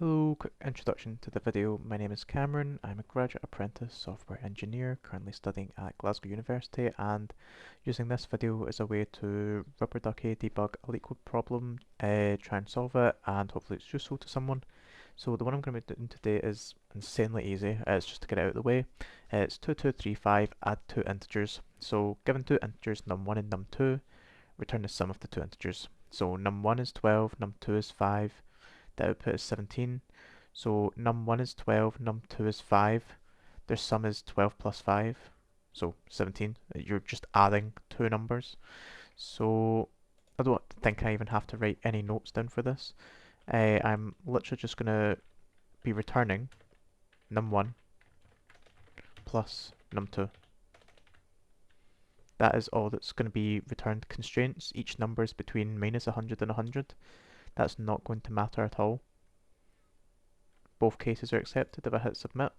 Hello, quick introduction to the video. My name is Cameron. I'm a graduate apprentice software engineer currently studying at Glasgow University and using this video as a way to rubber ducky debug a LeetCode problem, try and solve it, and hopefully it's useful to someone. So the one I'm going to be doing today is insanely easy. It's just to get it out of the way. It's 2235, add two integers. So given two integers num1 and num2, return the sum of the two integers. So num1 is 12, num2 is 5. The output is 17. So num1 is 12, num2 is 5. Their sum is 12 plus 5, so 17. You're just adding two numbers. So I don't think I even have to write any notes down for this. I'm literally just going to be returning num1 plus num2. That is all that's going to be returned. Constraints, each number is between minus 100 and 100. That's not going to matter at all. Both cases are accepted if I hit submit.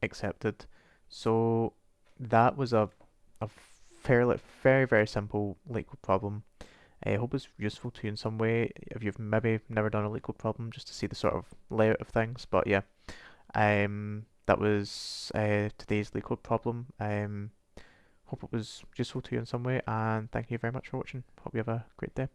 Accepted. So that was a very simple LeetCode problem. I hope it's useful to you in some way if you've maybe never done a LeetCode problem, just to see the sort of layout of things. But yeah, that was today's LeetCode problem. Hope it was useful to you in some way, and thank you very much for watching. Hope you have a great day.